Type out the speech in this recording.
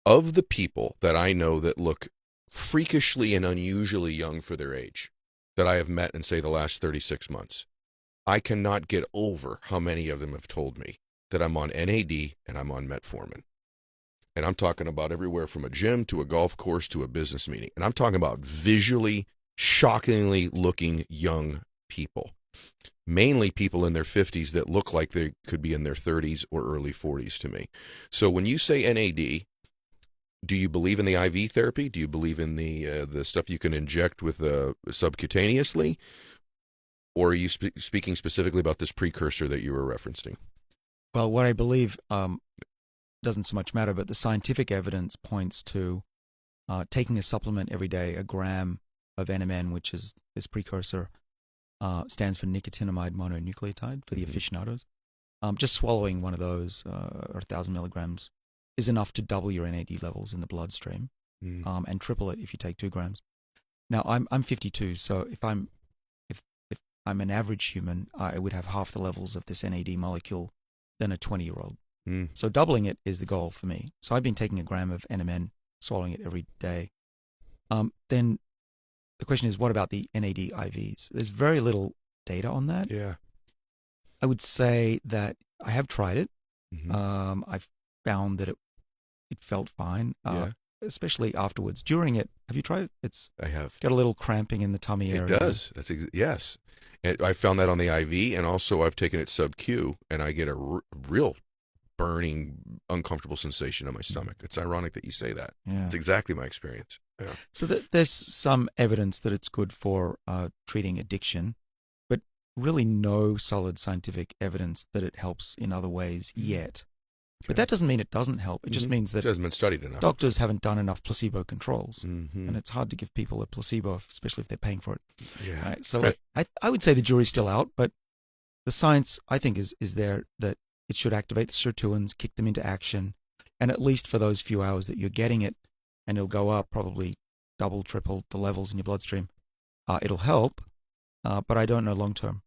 of the people that I know that look freakishly and unusually young for their age that I have met in, say, the last 36 months, I cannot get over how many of them have told me that I'm on NAD and I'm on metformin. And I'm talking about everywhere from a gym to a golf course to a business meeting. And I'm talking about visually, shockingly looking young people. Mainly people in their 50s that look like they could be in their 30s or early 40s to me. So when you say NAD, do you believe in the IV therapy? Do you believe in the stuff you can inject with subcutaneously? Or are you speaking specifically about this precursor that you were referencing? Well, what I believe doesn't so much matter, but the scientific evidence points to taking a supplement every day, a gram of NMN, which is this precursor, stands for nicotinamide mononucleotide for the aficionados. Just swallowing one of those, or 1,000 milligrams, is enough to double your NAD levels in the bloodstream, and triple it if you take 2 grams. Now, I'm 52, so if I'm an average human, I would have half the levels of this NAD molecule than a 20-year-old. So doubling it is the goal for me. So I've been taking a gram of NMN, swallowing it every day. Then the question is, what about the NAD IVs? There's very little data on that. Yeah. I would say that I have tried it. Mm-hmm. I've found that it felt fine, Yeah. especially afterwards. During it, have you tried it? I have. Got a little cramping in the tummy area. It does. Yes. And I found that on the IV, and also I've taken it sub-Q, and I get a real burning, uncomfortable sensation in my stomach. It's ironic that you say that. Yeah. It's exactly my experience. Yeah. So there's some evidence that it's good for treating addiction, but really no solid scientific evidence that it helps in other ways yet. But that doesn't mean it doesn't help. It just means that it hasn't been studied enough. Doctors haven't done enough placebo controls, and it's hard to give people a placebo, especially if they're paying for it. Yeah. Right? So I would say the jury's still out, but the science, I think, is there that it should activate the sirtuins, kick them into action, and at least for those few hours that you're getting it, and it'll go up probably double, triple the levels in your bloodstream. It'll help, but I don't know long term.